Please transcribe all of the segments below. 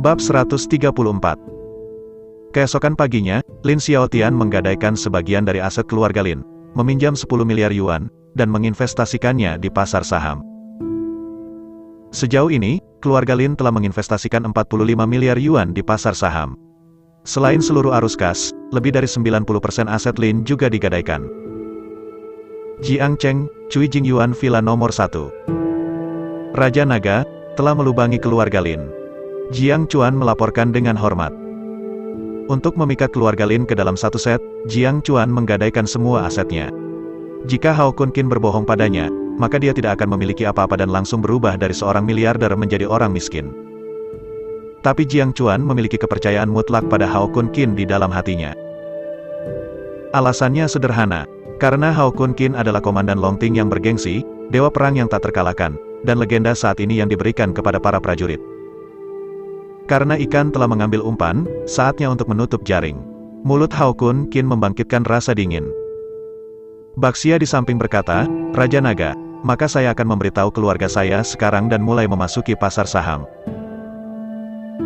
Bab 134. Keesokan paginya, Lin Xiaotian menggadaikan sebagian dari aset keluarga Lin, meminjam 10 miliar yuan, dan menginvestasikannya di pasar saham. Sejauh ini, keluarga Lin telah menginvestasikan 45 miliar yuan di pasar saham. Selain seluruh arus kas, lebih dari 90% aset Lin juga digadaikan. Jiang Cheng, Cui Jingyuan Villa nomor 1. Raja Naga telah melubangi keluarga Lin. Jiang Chuan melaporkan dengan hormat. Untuk memikat keluarga Lin ke dalam satu set, Jiang Chuan menggadaikan semua asetnya. Jika Hao Kun Qin berbohong padanya, maka dia tidak akan memiliki apa-apa dan langsung berubah dari seorang miliarder menjadi orang miskin. Tapi Jiang Chuan memiliki kepercayaan mutlak pada Hao Kun Qin di dalam hatinya. Alasannya sederhana, karena Hao Kun Qin adalah komandan Longting yang bergengsi, dewa perang yang tak terkalahkan, dan legenda saat ini yang diberikan kepada para prajurit. Karena ikan telah mengambil umpan, saatnya untuk menutup jaring. Mulut Hao Kun Qin membangkitkan rasa dingin. Baxia di samping berkata, Raja Naga, maka saya akan memberitahu keluarga saya sekarang dan mulai memasuki pasar saham.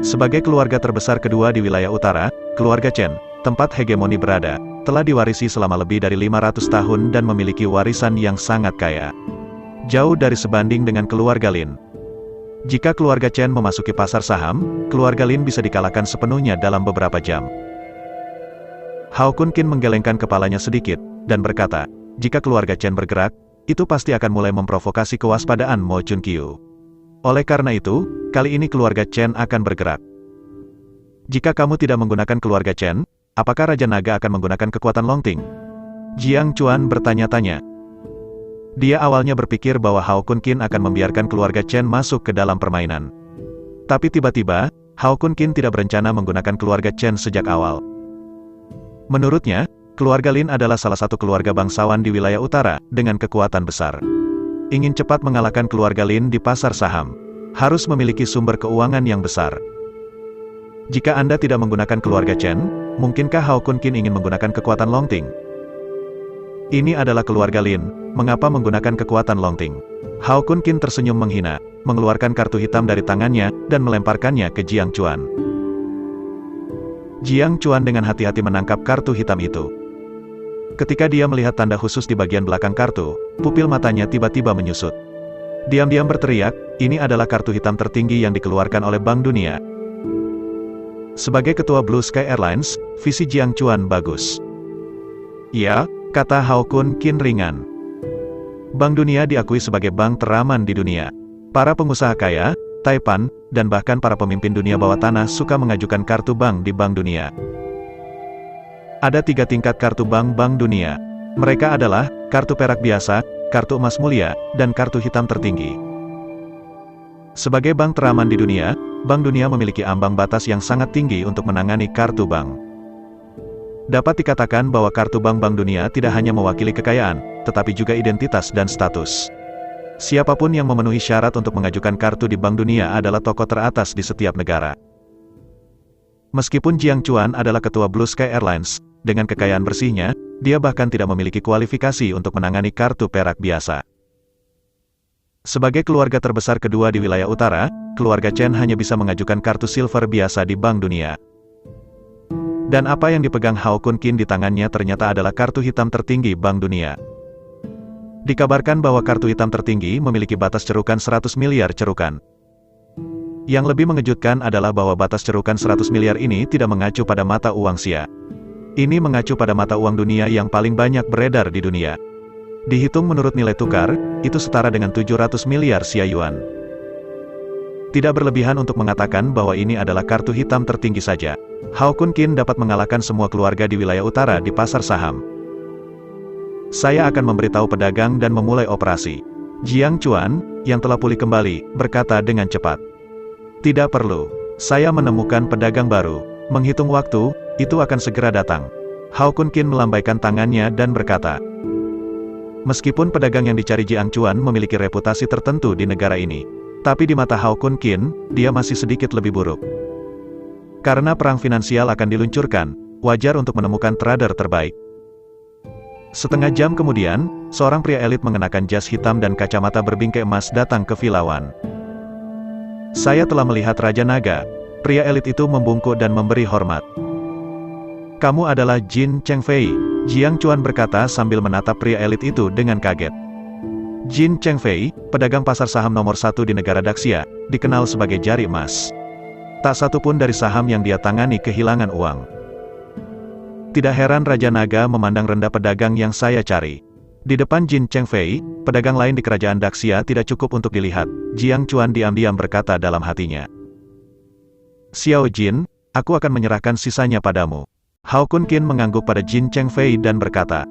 Sebagai keluarga terbesar kedua di wilayah utara, keluarga Chen, tempat hegemoni berada, telah diwarisi selama lebih dari 500 tahun dan memiliki warisan yang sangat kaya. Jauh dari sebanding dengan keluarga Lin. Jika keluarga Chen memasuki pasar saham, keluarga Lin bisa dikalahkan sepenuhnya dalam beberapa jam. Hao Kun Qin menggelengkan kepalanya sedikit, dan berkata, jika keluarga Chen bergerak, itu pasti akan mulai memprovokasi kewaspadaan Mo Junqiu. Oleh karena itu, kali ini keluarga Chen akan bergerak. Jika kamu tidak menggunakan keluarga Chen, apakah Raja Naga akan menggunakan kekuatan Longting? Jiang Chuan bertanya-tanya. Dia awalnya berpikir bahwa Hao Kun Qin akan membiarkan keluarga Chen masuk ke dalam permainan. Tapi tiba-tiba, Hao Kun Qin tidak berencana menggunakan keluarga Chen sejak awal. Menurutnya, keluarga Lin adalah salah satu keluarga bangsawan di wilayah utara, dengan kekuatan besar. Ingin cepat mengalahkan keluarga Lin di pasar saham, harus memiliki sumber keuangan yang besar. Jika Anda tidak menggunakan keluarga Chen, mungkinkah Hao Kun Qin ingin menggunakan kekuatan Longting? Ini adalah keluarga Lin, mengapa menggunakan kekuatan Longting? Hao Kun Qin tersenyum menghina, mengeluarkan kartu hitam dari tangannya, dan melemparkannya ke Jiang Chuan. Jiang Chuan dengan hati-hati menangkap kartu hitam itu. Ketika dia melihat tanda khusus di bagian belakang kartu, pupil matanya tiba-tiba menyusut. Diam-diam berteriak, ini adalah kartu hitam tertinggi yang dikeluarkan oleh Bank Dunia. Sebagai ketua Blue Sky Airlines, visi Jiang Chuan bagus. Ya, kata Hao Kun Qin ringan. Bank Dunia diakui sebagai bank teraman di dunia. Para pengusaha kaya, Taipan, dan bahkan para pemimpin dunia bawah tanah suka mengajukan kartu bank di Bank Dunia. Ada 3 tingkat kartu bank Bank Dunia. Mereka adalah, kartu perak biasa, kartu emas mulia, dan kartu hitam tertinggi. Sebagai bank teraman di dunia, Bank Dunia memiliki ambang batas yang sangat tinggi untuk menangani kartu bank. Dapat dikatakan bahwa kartu bank Bank Dunia tidak hanya mewakili kekayaan, tetapi juga identitas dan status. Siapapun yang memenuhi syarat untuk mengajukan kartu di Bank Dunia adalah tokoh teratas di setiap negara. Meskipun Jiang Chuan adalah ketua Blue Sky Airlines, dengan kekayaan bersihnya, dia bahkan tidak memiliki kualifikasi untuk menangani kartu perak biasa. Sebagai keluarga terbesar kedua di wilayah utara, keluarga Chen hanya bisa mengajukan kartu silver biasa di Bank Dunia. Dan apa yang dipegang Hao Kun Qin di tangannya ternyata adalah kartu hitam tertinggi Bank Dunia. Dikabarkan bahwa kartu hitam tertinggi memiliki batas cerukan 100 miliar cerukan. Yang lebih mengejutkan adalah bahwa batas cerukan 100 miliar ini tidak mengacu pada mata uang Xia. Ini mengacu pada mata uang dunia yang paling banyak beredar di dunia. Dihitung menurut nilai tukar, itu setara dengan 700 miliar Xia Yuan. Tidak berlebihan untuk mengatakan bahwa ini adalah kartu hitam tertinggi saja. Hao Kun Qin dapat mengalahkan semua keluarga di wilayah utara di pasar saham. Saya akan memberitahu pedagang dan memulai operasi. Jiang Chuan, yang telah pulih kembali, berkata dengan cepat. Tidak perlu. Saya menemukan pedagang baru. Menghitung waktu, itu akan segera datang. Hao Kun Qin melambaikan tangannya dan berkata. Meskipun pedagang yang dicari Jiang Chuan memiliki reputasi tertentu di negara ini, tapi di mata Hao Kun Qin, dia masih sedikit lebih buruk. Karena perang finansial akan diluncurkan, wajar untuk menemukan trader terbaik. Setengah jam kemudian, seorang pria elit mengenakan jas hitam dan kacamata berbingkai emas datang ke Villawan. Saya telah melihat Raja Naga, Pria elit itu membungkuk dan memberi hormat. Kamu adalah Jin Chengfei, Jiang Chuan berkata sambil menatap pria elit itu dengan kaget. Jin Chengfei, pedagang pasar saham nomor 1 di negara Daxia, dikenal sebagai jari emas. Tak satu pun dari saham yang dia tangani kehilangan uang. Tidak heran Raja Naga memandang rendah pedagang yang saya cari. Di depan Jin Chengfei, pedagang lain di kerajaan Daxia tidak cukup untuk dilihat. Jiang Chuan diam-diam berkata dalam hatinya. Xiao Jin, aku akan menyerahkan sisanya padamu. Hao Kun Qin mengangguk pada Jin Chengfei dan berkata.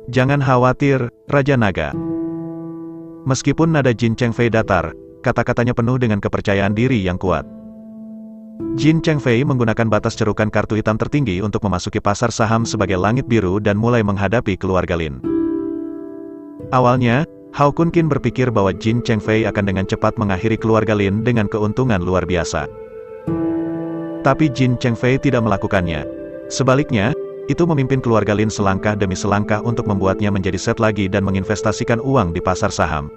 Jangan khawatir, Raja Naga. Meskipun nada Jin Chengfei datar, kata-katanya penuh dengan kepercayaan diri yang kuat. Jin Chengfei menggunakan batas cerukan kartu hitam tertinggi untuk memasuki pasar saham sebagai langit biru dan mulai menghadapi keluarga Lin. Awalnya, Hao Kun Qin berpikir bahwa Jin Chengfei akan dengan cepat mengakhiri keluarga Lin dengan keuntungan luar biasa. Tapi Jin Chengfei tidak melakukannya. Sebaliknya, itu memimpin keluarga Lin selangkah demi selangkah untuk membuatnya menjadi set lagi dan menginvestasikan uang di pasar saham.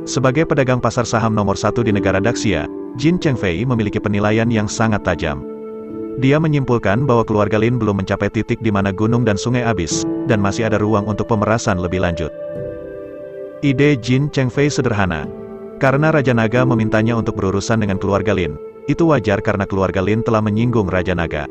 Sebagai pedagang pasar saham nomor 1 di negara Daxia, Jin Chengfei memiliki penilaian yang sangat tajam. Dia menyimpulkan bahwa keluarga Lin belum mencapai titik di mana gunung dan sungai habis, dan masih ada ruang untuk pemerasan lebih lanjut. Ide Jin Chengfei sederhana. Karena Raja Naga memintanya untuk berurusan dengan keluarga Lin, itu wajar karena keluarga Lin telah menyinggung Raja Naga.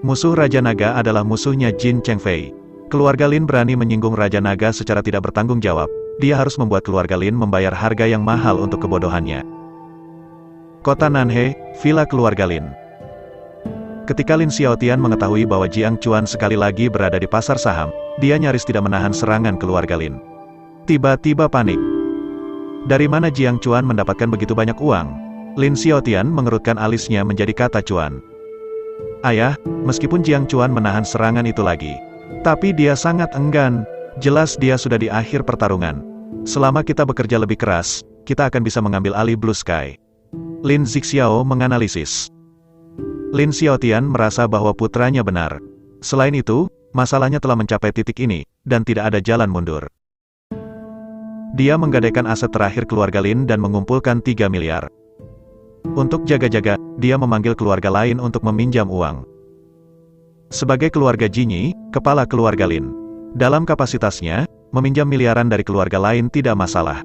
Musuh Raja Naga adalah musuhnya Jin Chengfei. Keluarga Lin berani menyinggung Raja Naga secara tidak bertanggung jawab. Dia harus membuat keluarga Lin membayar harga yang mahal untuk kebodohannya. Kota Nanhe, villa keluarga Lin. Ketika Lin Xiaotian mengetahui bahwa Jiang Chuan sekali lagi berada di pasar saham, dia nyaris tidak menahan serangan keluarga Lin. Tiba-tiba panik. Dari mana Jiang Chuan mendapatkan begitu banyak uang? Lin Xiaotian mengerutkan alisnya menjadi kata Chuan. Ayah, meskipun Jiang Chuan menahan serangan itu lagi, tapi dia sangat enggan. Jelas dia sudah di akhir pertarungan. Selama kita bekerja lebih keras, kita akan bisa mengambil alih Blue Sky. Lin Zixiao menganalisis. Lin Xiaotian merasa bahwa putranya benar. Selain itu, masalahnya telah mencapai titik ini, dan tidak ada jalan mundur. Dia menggadaikan aset terakhir keluarga Lin dan mengumpulkan 3 miliar. Untuk jaga-jaga, dia memanggil keluarga lain untuk meminjam uang. Sebagai keluarga Jinyi, kepala keluarga Lin, dalam kapasitasnya, meminjam miliaran dari keluarga lain tidak masalah.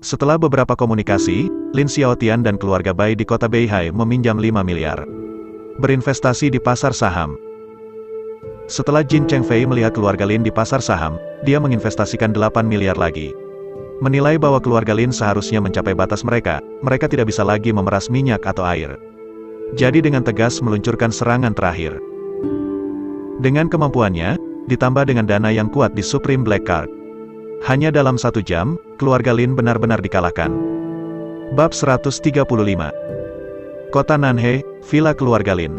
Setelah beberapa komunikasi, Lin Xiaotian dan keluarga Bai di kota Beihai meminjam 5 miliar. Berinvestasi di pasar saham. Setelah Jin Chengfei melihat keluarga Lin di pasar saham, dia menginvestasikan 8 miliar lagi. Menilai bahwa keluarga Lin seharusnya mencapai batas mereka tidak bisa lagi memeras minyak atau air. Jadi dengan tegas meluncurkan serangan terakhir. Dengan kemampuannya, ditambah dengan dana yang kuat di Supreme Black Card. Hanya dalam 1 jam, keluarga Lin benar-benar dikalahkan. Bab 135. Kota Nanhe, villa keluarga Lin.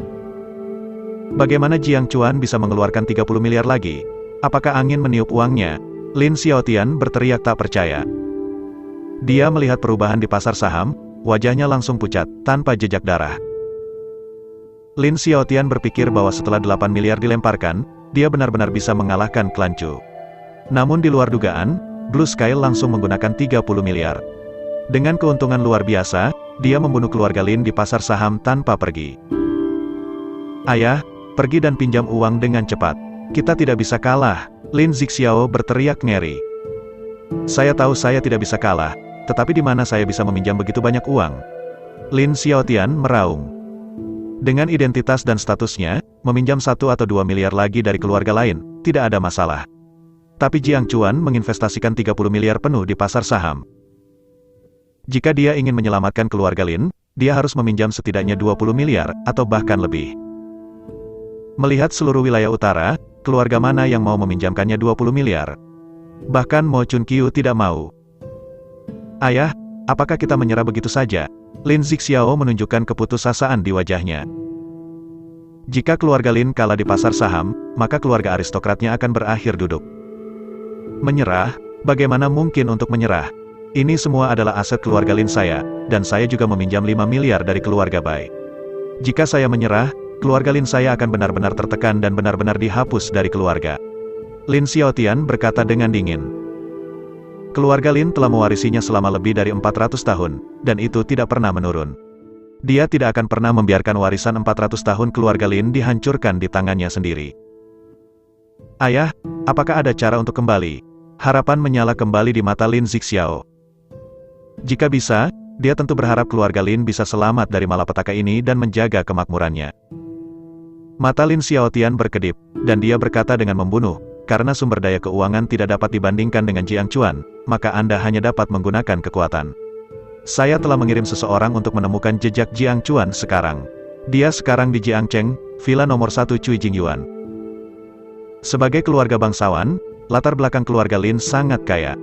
Bagaimana Jiang Chuan bisa mengeluarkan 30 miliar lagi? Apakah angin meniup uangnya? Lin Xiaotian berteriak tak percaya. Dia melihat perubahan di pasar saham, wajahnya langsung pucat, tanpa jejak darah. Lin Xiaotian berpikir bahwa setelah 8 miliar dilemparkan, dia benar-benar bisa mengalahkan klan Chu. Namun di luar dugaan, Blue Sky langsung menggunakan 30 miliar. Dengan keuntungan luar biasa, dia membunuh keluarga Lin di pasar saham tanpa pergi. Ayah, pergi dan pinjam uang dengan cepat. Kita tidak bisa kalah. Lin Zixiao berteriak ngeri. Saya tahu saya tidak bisa kalah, tetapi di mana saya bisa meminjam begitu banyak uang? Lin Xiaotian meraung. Dengan identitas dan statusnya, meminjam 1 atau 2 miliar lagi dari keluarga lain, tidak ada masalah. Tapi Jiang Chuan menginvestasikan 30 miliar penuh di pasar saham. Jika dia ingin menyelamatkan keluarga Lin, dia harus meminjam setidaknya 20 miliar, atau bahkan lebih. Melihat seluruh wilayah utara, keluarga mana yang mau meminjamkannya 20 miliar? Bahkan Mo Chun Qiu tidak mau. Ayah, apakah kita menyerah begitu saja? Lin Zixiao menunjukkan keputusasaan di wajahnya. Jika keluarga Lin kalah di pasar saham, maka keluarga aristokratnya akan berakhir duduk. Menyerah? Bagaimana mungkin untuk menyerah? Ini semua adalah aset keluarga Lin saya, dan saya juga meminjam 5 miliar dari keluarga Bai. Jika saya menyerah, keluarga Lin saya akan benar-benar tertekan dan benar-benar dihapus dari keluarga. Lin Xiaotian berkata dengan dingin. Keluarga Lin telah mewarisinya selama lebih dari 400 tahun, dan itu tidak pernah menurun. Dia tidak akan pernah membiarkan warisan 400 tahun keluarga Lin dihancurkan di tangannya sendiri. Ayah, apakah ada cara untuk kembali? Harapan menyala kembali di mata Lin Zixiao. Jika bisa, dia tentu berharap keluarga Lin bisa selamat dari malapetaka ini dan menjaga kemakmurannya. Mata Lin Xiaotian berkedip, dan dia berkata dengan membunuh, karena sumber daya keuangan tidak dapat dibandingkan dengan Jiang Chuan, maka Anda hanya dapat menggunakan kekuatan. Saya telah mengirim seseorang untuk menemukan jejak Jiang Chuan sekarang. Dia sekarang di Jiangcheng, villa nomor 1 Cui Jingyuan. Sebagai keluarga bangsawan, latar belakang keluarga Lin sangat kaya.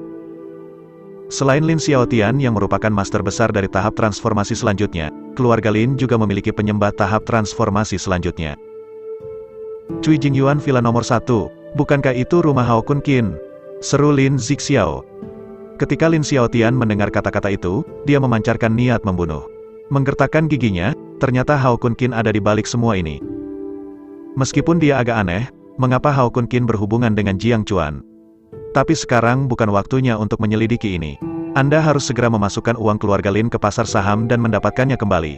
Selain Lin Xiaotian yang merupakan master besar dari tahap transformasi selanjutnya, keluarga Lin juga memiliki penyembah tahap transformasi selanjutnya. Cui Jingyuan villa nomor 1, bukankah itu rumah Hao Kun Qin? Seru Lin Zixiao. Ketika Lin Xiaotian mendengar kata-kata itu, dia memancarkan niat membunuh. Menggertakkan giginya, ternyata Hao Kun Qin ada di balik semua ini. Meskipun dia agak aneh, mengapa Hao Kun Qin berhubungan dengan Jiang Chuan? Tapi sekarang bukan waktunya untuk menyelidiki ini. Anda harus segera memasukkan uang keluarga Lin ke pasar saham dan mendapatkannya kembali.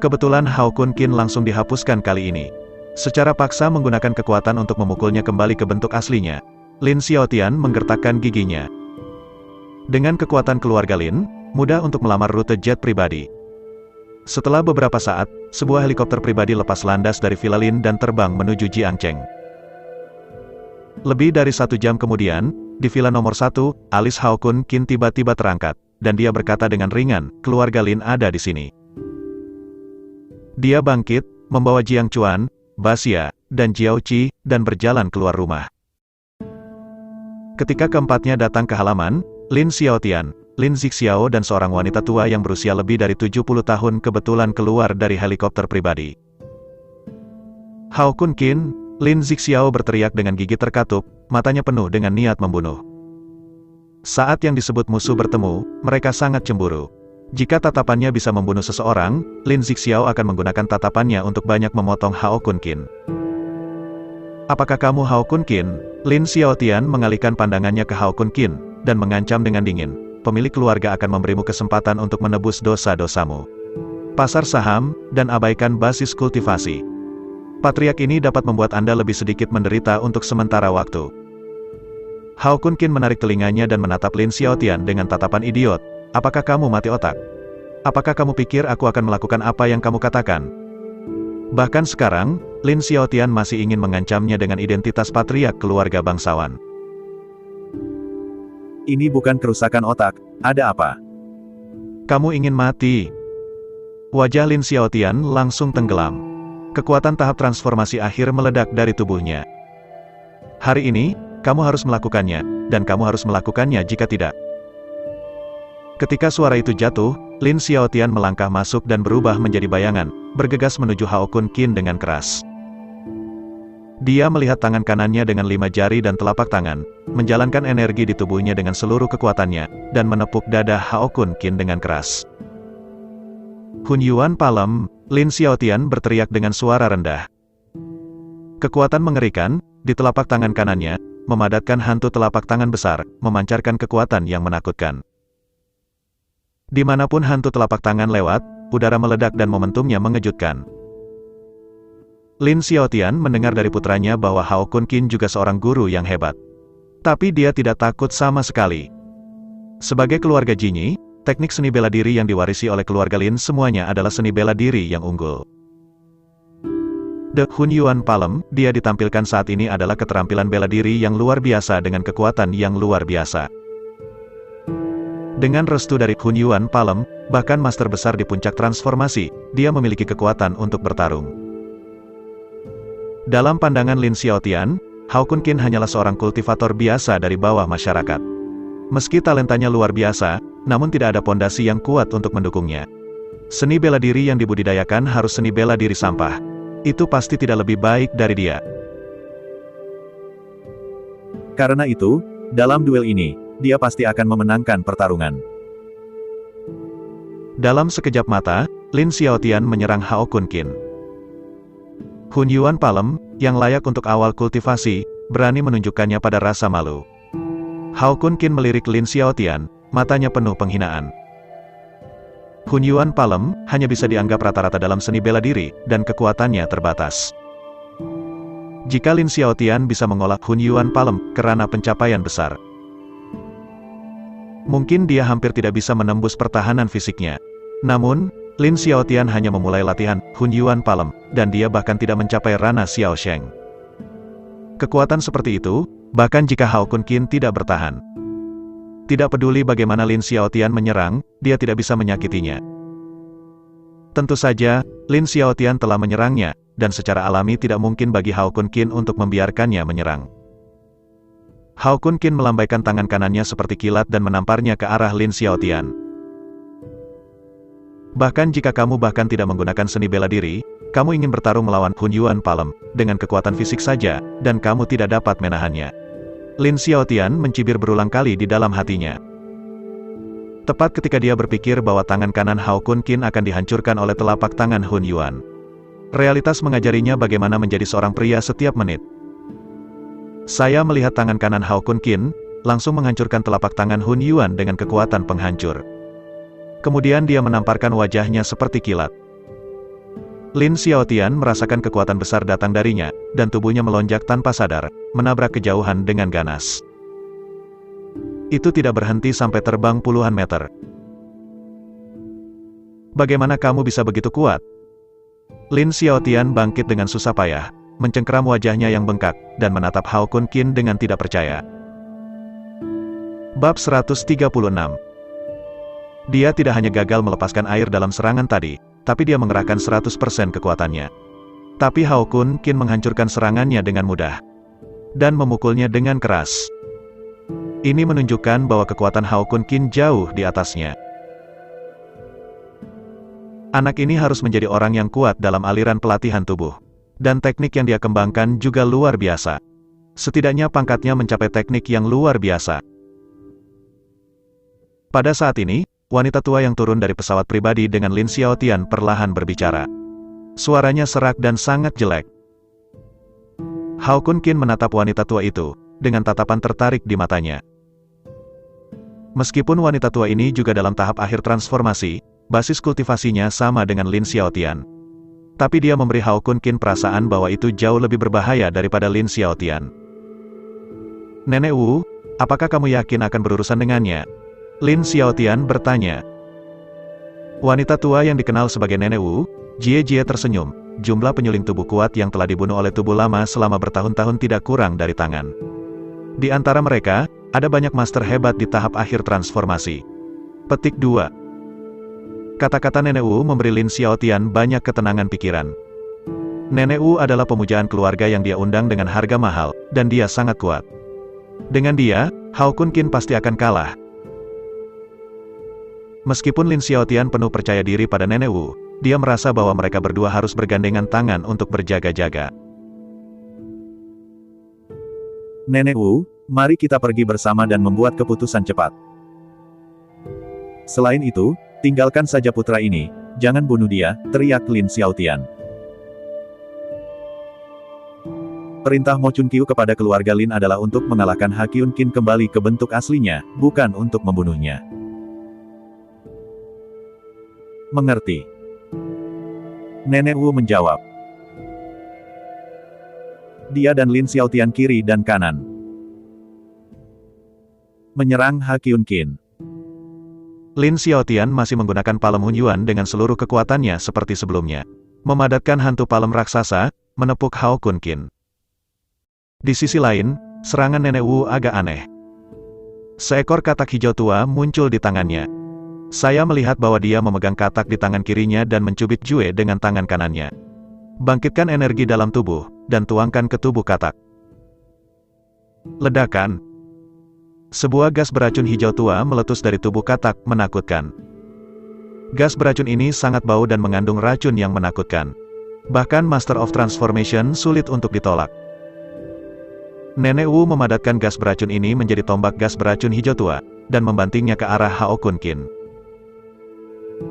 Kebetulan Hao Kun Qin langsung dihapuskan kali ini. Secara paksa menggunakan kekuatan untuk memukulnya kembali ke bentuk aslinya. Lin Xiaotian menggertakkan giginya. Dengan kekuatan keluarga Lin, mudah untuk melamar rute jet pribadi. Setelah beberapa saat, sebuah helikopter pribadi lepas landas dari Villa Lin dan terbang menuju Jiangcheng. Lebih dari 1 jam kemudian, di villa nomor 1, alis Hao Kun Qin tiba-tiba terangkat, dan dia berkata dengan ringan, keluarga Lin ada di sini. Dia bangkit, membawa Jiang Chuan, Basia, dan Jiao Qi, dan berjalan keluar rumah. Ketika keempatnya datang ke halaman, Lin Xiaotian, Lin Zixiao dan seorang wanita tua yang berusia lebih dari 70 tahun kebetulan keluar dari helikopter pribadi. Hao Kun Qin, Lin Zixiao berteriak dengan gigi terkatup, matanya penuh dengan niat membunuh. Saat yang disebut musuh bertemu, mereka sangat cemburu. Jika tatapannya bisa membunuh seseorang, Lin Zixiao akan menggunakan tatapannya untuk banyak memotong Hao Kun Qin. Apakah kamu Hao Kun Qin? Lin Xiaotian mengalihkan pandangannya ke Hao Kun Qin, dan mengancam dengan dingin, pemilik keluarga akan memberimu kesempatan untuk menebus dosa-dosamu. Pasar saham, dan abaikan basis kultivasi. Patriark ini dapat membuat Anda lebih sedikit menderita untuk sementara waktu. Hao Kun Qin menarik telinganya dan menatap Lin Xiaotian dengan tatapan idiot. Apakah kamu mati otak? Apakah kamu pikir aku akan melakukan apa yang kamu katakan? Bahkan sekarang, Lin Xiaotian masih ingin mengancamnya dengan identitas patriark keluarga bangsawan. Ini bukan kerusakan otak, ada apa? Kamu ingin mati? Wajah Lin Xiaotian langsung tenggelam. Kekuatan tahap transformasi akhir meledak dari tubuhnya. Hari ini, kamu harus melakukannya, dan kamu harus melakukannya jika tidak. Ketika suara itu jatuh, Lin Xiaotian melangkah masuk dan berubah menjadi bayangan, bergegas menuju Hao Kun Qin dengan keras. Dia melihat tangan kanannya dengan 5 jari dan telapak tangan, menjalankan energi di tubuhnya dengan seluruh kekuatannya, dan menepuk dada Hao Kun Qin dengan keras. Hun Yuan Palem, Lin Xiaotian berteriak dengan suara rendah. Kekuatan mengerikan, di telapak tangan kanannya, memadatkan hantu telapak tangan besar, memancarkan kekuatan yang menakutkan. Dimanapun hantu telapak tangan lewat, udara meledak dan momentumnya mengejutkan. Lin Xiaotian mendengar dari putranya bahwa Hao Kun Qin juga seorang guru yang hebat. Tapi dia tidak takut sama sekali. Sebagai keluarga Jinyi, teknik seni bela diri yang diwarisi oleh keluarga Lin semuanya adalah seni bela diri yang unggul. The Hun Yuan Palem, dia ditampilkan saat ini adalah keterampilan bela diri yang luar biasa dengan kekuatan yang luar biasa. Dengan restu dari Hun Yuan Palem, bahkan master besar di puncak transformasi, dia memiliki kekuatan untuk bertarung. Dalam pandangan Lin Xiaotian, Hao Kun Qin hanyalah seorang kultivator biasa dari bawah masyarakat. Meski talentanya luar biasa, namun tidak ada pondasi yang kuat untuk mendukungnya. Seni bela diri yang dibudidayakan harus seni bela diri sampah. Itu pasti tidak lebih baik dari dia. Karena itu, dalam duel ini, dia pasti akan memenangkan pertarungan. Dalam sekejap mata, Lin Xiaotian menyerang Hao Kun Qin. Hun Yuan Palem, yang layak untuk awal kultivasi, berani menunjukkannya pada rasa malu. Hao Kun Qin melirik Lin Xiaotian, matanya penuh penghinaan. Hun Yuan Palem hanya bisa dianggap rata-rata dalam seni bela diri, dan kekuatannya terbatas. Jika Lin Xiaotian bisa mengolah Hun Yuan Palem ke ranah pencapaian besar, mungkin dia hampir tidak bisa menembus pertahanan fisiknya. Namun, Lin Xiaotian hanya memulai latihan Hun Yuan Palem, dan dia bahkan tidak mencapai ranah Xiao Sheng. Kekuatan seperti itu, bahkan jika Hao Kun Qin tidak bertahan. Tidak peduli bagaimana Lin Xiaotian menyerang, dia tidak bisa menyakitinya. Tentu saja, Lin Xiaotian telah menyerangnya, dan secara alami tidak mungkin bagi Hao Kun Qin untuk membiarkannya menyerang. Hao Kun Qin melambaikan tangan kanannya seperti kilat dan menamparnya ke arah Lin Xiaotian. Bahkan jika kamu bahkan tidak menggunakan seni bela diri, kamu ingin bertarung melawan Hun Yuan Palem, dengan kekuatan fisik saja, dan kamu tidak dapat menahannya. Lin Xiaotian mencibir berulang kali di dalam hatinya. Tepat ketika dia berpikir bahwa tangan kanan Hao Kun Qin akan dihancurkan oleh telapak tangan Hun Yuan. Realitas mengajarinya bagaimana menjadi seorang pria setiap menit. Saya melihat tangan kanan Hao Kun Qin, langsung menghancurkan telapak tangan Hun Yuan dengan kekuatan penghancur. Kemudian dia menamparkan wajahnya seperti kilat. Lin Xiaotian merasakan kekuatan besar datang darinya, dan tubuhnya melonjak tanpa sadar, menabrak kejauhan dengan ganas. Itu tidak berhenti sampai terbang puluhan meter. Bagaimana kamu bisa begitu kuat? Lin Xiaotian bangkit dengan susah payah, mencengkeram wajahnya yang bengkak, dan menatap Hao Kun Qin dengan tidak percaya. Bab 136. Dia tidak hanya gagal melepaskan air dalam serangan tadi, tapi dia mengerahkan 100% kekuatannya. Tapi Hao Kun Qin menghancurkan serangannya dengan mudah, dan memukulnya dengan keras. Ini menunjukkan bahwa kekuatan Hao Kun Qin jauh di atasnya. Anak ini harus menjadi orang yang kuat dalam aliran pelatihan tubuh. Dan teknik yang dia kembangkan juga luar biasa. Setidaknya pangkatnya mencapai teknik yang luar biasa. Pada saat ini, wanita tua yang turun dari pesawat pribadi dengan Lin Xiaotian perlahan berbicara. Suaranya serak dan sangat jelek. Hao Kun Qin menatap wanita tua itu, dengan tatapan tertarik di matanya. Meskipun wanita tua ini juga dalam tahap akhir transformasi, basis kultivasinya sama dengan Lin Xiaotian. Tapi dia memberi Hao Kun Qin perasaan bahwa itu jauh lebih berbahaya daripada Lin Xiaotian. Nenek Wu, apakah kamu yakin akan berurusan dengannya? Lin Xiaotian bertanya. Wanita tua yang dikenal sebagai Nenek Wu, Jie Jie tersenyum. Jumlah penyuling tubuh kuat yang telah dibunuh oleh tubuh lama selama bertahun-tahun tidak kurang dari tangan. Di antara mereka, ada banyak master hebat di tahap akhir transformasi. Petik 2. Kata-kata Nenek Wu memberi Lin Xiaotian banyak ketenangan pikiran. Nenek Wu adalah pemujaan keluarga yang dia undang dengan harga mahal, dan dia sangat kuat. Dengan dia, Hao Kun Qin pasti akan kalah. Meskipun Lin Xiaotian penuh percaya diri pada Nenek Wu, dia merasa bahwa mereka berdua harus bergandengan tangan untuk berjaga-jaga. Nenek Wu, mari kita pergi bersama dan membuat keputusan cepat. Selain itu, tinggalkan saja putra ini, jangan bunuh dia, teriak Lin Xiaotian. Perintah Mo Chunqiu kepada keluarga Lin adalah untuk mengalahkan Ha Kyun Qin kembali ke bentuk aslinya, bukan untuk membunuhnya. Mengerti. Nenek Wu menjawab. Dia dan Lin Xiaotian kiri dan kanan menyerang Ha Kyun Qin. Lin Xiaotian masih menggunakan palem Hun Yuan dengan seluruh kekuatannya seperti sebelumnya. Memadatkan hantu palem raksasa, menepuk Hao Kun Qin. Di sisi lain, serangan Nenek Wu agak aneh. Seekor katak hijau tua muncul di tangannya. Saya melihat bahwa dia memegang katak di tangan kirinya dan mencubit Jue dengan tangan kanannya. Bangkitkan energi dalam tubuh, dan tuangkan ke tubuh katak. Ledakan. Sebuah gas beracun hijau tua meletus dari tubuh katak, menakutkan. Gas beracun ini sangat bau dan mengandung racun yang menakutkan. Bahkan Master of Transformation sulit untuk ditolak. Nenek Wu memadatkan gas beracun ini menjadi tombak gas beracun hijau tua, dan membantingnya ke arah Hao Kun Qin.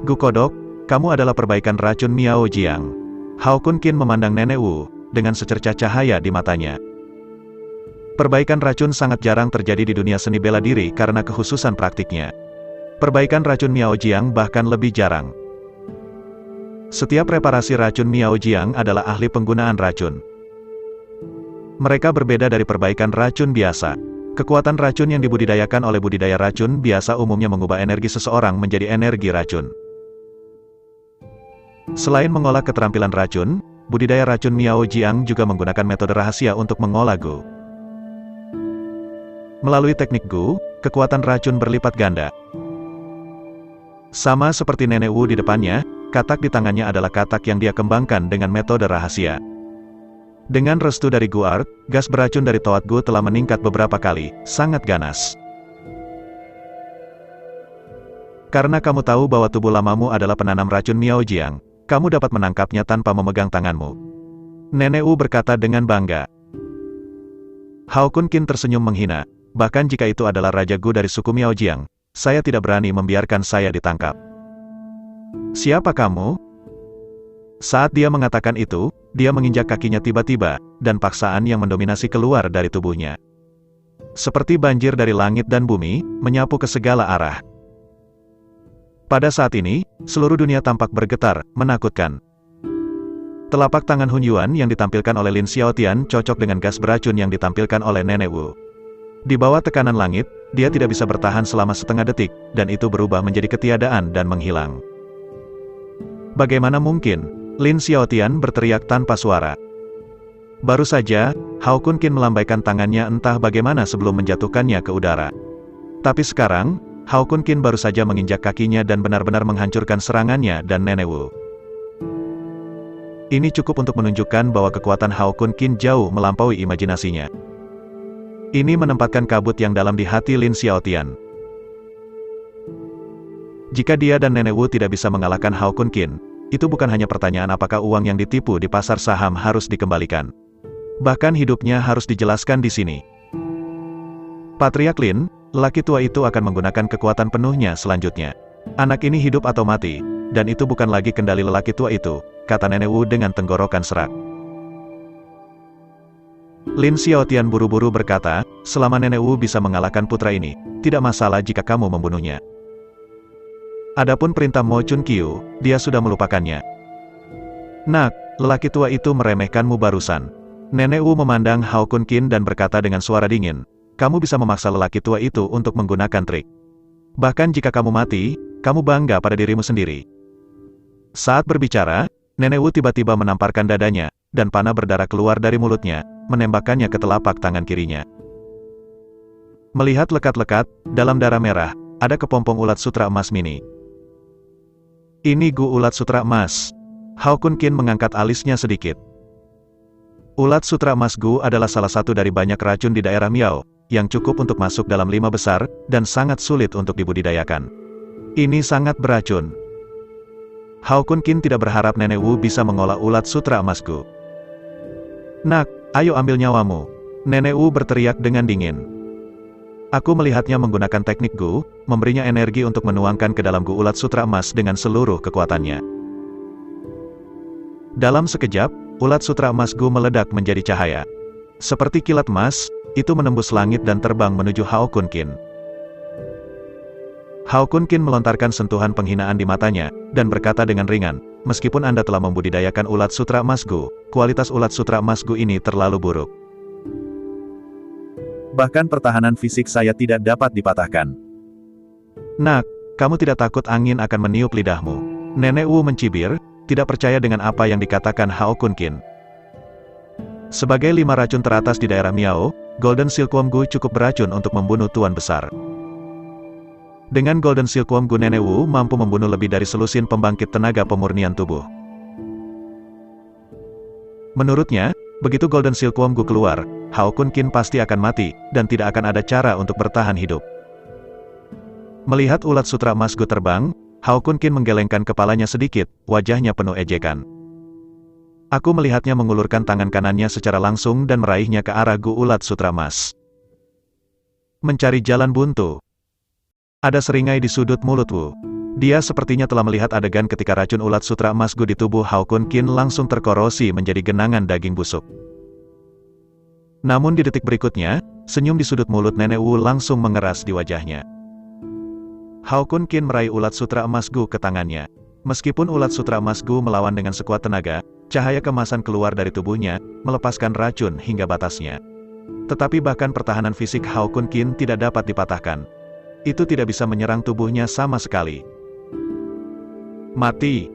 Gu Kodok, kamu adalah perbaikan racun Miao Jiang. Hao Kun Qin memandang Nenek Wu, dengan secercah cahaya di matanya. Perbaikan racun sangat jarang terjadi di dunia seni bela diri karena kekhususan praktiknya. Perbaikan racun Miao Jiang bahkan lebih jarang. Setiap reparasi racun Miao Jiang adalah ahli penggunaan racun. Mereka berbeda dari perbaikan racun biasa. Kekuatan racun yang dibudidayakan oleh budidaya racun biasa umumnya mengubah energi seseorang menjadi energi racun. Selain mengolah keterampilan racun, budidaya racun Miao Jiang juga menggunakan metode rahasia untuk mengolah Gu. Melalui teknik Gu, kekuatan racun berlipat ganda. Sama seperti Nenek Wu di depannya, katak di tangannya adalah katak yang dia kembangkan dengan metode rahasia. Dengan restu dari Gu Art, gas beracun dari Toad Gu telah meningkat beberapa kali, sangat ganas. Karena kamu tahu bahwa tubuh lamamu adalah penanam racun Miao Jiang, kamu dapat menangkapnya tanpa memegang tanganmu. Nenek Wu berkata dengan bangga. Hao Kun Qin tersenyum menghina. Bahkan jika itu adalah Raja Gu dari suku Miao Jiang, saya tidak berani membiarkan saya ditangkap. Siapa kamu? Saat dia mengatakan itu, dia menginjak kakinya tiba-tiba, dan paksaan yang mendominasi keluar dari tubuhnya. Seperti banjir dari langit dan bumi, menyapu ke segala arah. Pada saat ini, seluruh dunia tampak bergetar, menakutkan. Telapak tangan Hun Yuan yang ditampilkan oleh Lin Xiaotian cocok dengan gas beracun yang ditampilkan oleh Nenek Wu. Di bawah tekanan langit, dia tidak bisa bertahan selama setengah detik, dan itu berubah menjadi ketiadaan dan menghilang. Bagaimana mungkin? Lin Xiaotian berteriak tanpa suara. Baru saja, Hao Kun Qin melambaikan tangannya entah bagaimana sebelum menjatuhkannya ke udara. Tapi sekarang, Hao Kun Qin baru saja menginjak kakinya dan benar-benar menghancurkan serangannya dan Nenek Wu. Ini cukup untuk menunjukkan bahwa kekuatan Hao Kun Qin jauh melampaui imajinasinya. Ini menempatkan kabut yang dalam di hati Lin Xiaotian. Jika dia dan Nenek Wu tidak bisa mengalahkan Hao Kun Qin, itu bukan hanya pertanyaan apakah uang yang ditipu di pasar saham harus dikembalikan. Bahkan hidupnya harus dijelaskan di sini. Patriark Lin, lelaki tua itu akan menggunakan kekuatan penuhnya selanjutnya. Anak ini hidup atau mati, dan itu bukan lagi kendali lelaki tua itu, kata Nenek Wu dengan tenggorokan serak. Lin Xiaotian buru-buru berkata, selama Nenek Wu bisa mengalahkan putra ini, tidak masalah jika kamu membunuhnya. Adapun perintah Mo Chun Qiu, dia sudah melupakannya. Nak, lelaki tua itu meremehkanmu barusan. Nenek Wu memandang Hao Kun Qin dan berkata dengan suara dingin, kamu bisa memaksa lelaki tua itu untuk menggunakan trik. Bahkan jika kamu mati, kamu bangga pada dirimu sendiri. Saat berbicara, Nenek Wu tiba-tiba menamparkan dadanya, dan panah berdarah keluar dari mulutnya, menembakkannya ke telapak tangan kirinya. Melihat lekat-lekat, dalam darah merah, ada kepompong ulat sutra emas mini. Ini Gu ulat sutra emas. Hao Kun Qin mengangkat alisnya sedikit. Ulat sutra emas Gu adalah salah satu dari banyak racun di daerah Miao, yang cukup untuk masuk dalam 5 besar, dan sangat sulit untuk dibudidayakan. Ini sangat beracun. Hao Kun Qin tidak berharap Nenek Wu bisa mengolah ulat sutra emas Gu. Nak, ayo ambil nyawamu. Nenek Wu berteriak dengan dingin. Aku melihatnya menggunakan teknik Gu, memberinya energi untuk menuangkan ke dalam Gu ulat sutra emas dengan seluruh kekuatannya. Dalam sekejap, ulat sutra emas Gu meledak menjadi cahaya. Seperti kilat emas, itu menembus langit dan terbang menuju Hao Kun Qin. Hao Kun Qin melontarkan sentuhan penghinaan di matanya, dan berkata dengan ringan, meskipun Anda telah membudidayakan ulat sutra emas Gu, kualitas ulat sutra emas Gu ini terlalu buruk. Bahkan pertahanan fisik saya tidak dapat dipatahkan. Nak, kamu tidak takut angin akan meniup lidahmu? Nenek Wu mencibir, tidak percaya dengan apa yang dikatakan Hao Kun Qin. Sebagai 5 racun teratas di daerah Miao, Golden Silkworm Gu cukup beracun untuk membunuh Tuan Besar. Dengan Golden Silkworm Gu Nenek Wu mampu membunuh lebih dari selusin pembangkit tenaga pemurnian tubuh. Menurutnya, begitu Golden Silkworm Gu keluar, Hao Kun Qin pasti akan mati, dan tidak akan ada cara untuk bertahan hidup. Melihat ulat sutra emas Gu terbang, Hao Kun Qin menggelengkan kepalanya sedikit, wajahnya penuh ejekan. Aku melihatnya mengulurkan tangan kanannya secara langsung dan meraihnya ke arah Gu ulat sutra emas. Mencari jalan buntu. Ada seringai di sudut mulut Wu. Dia sepertinya telah melihat adegan ketika racun ulat sutra emas Gu di tubuh Hao Kun Qin langsung terkorosi menjadi genangan daging busuk. Namun di detik berikutnya, senyum di sudut mulut Nenek Wu langsung mengeras di wajahnya. Hao Kun Qin meraih ulat sutra emas Gu ke tangannya. Meskipun ulat sutra emas Gu melawan dengan sekuat tenaga, cahaya kemasan keluar dari tubuhnya, melepaskan racun hingga batasnya. Tetapi bahkan pertahanan fisik Hao Kun Qin tidak dapat dipatahkan. Itu tidak bisa menyerang tubuhnya sama sekali. Mati!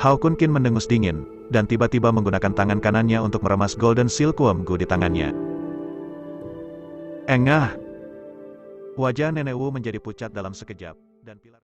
Hao Kun Qin mendengus dingin, dan tiba-tiba menggunakan tangan kanannya untuk meremas Golden Silkworm Gu di tangannya. Engah! Wajah Nenek Wu menjadi pucat dalam sekejap, dan pilar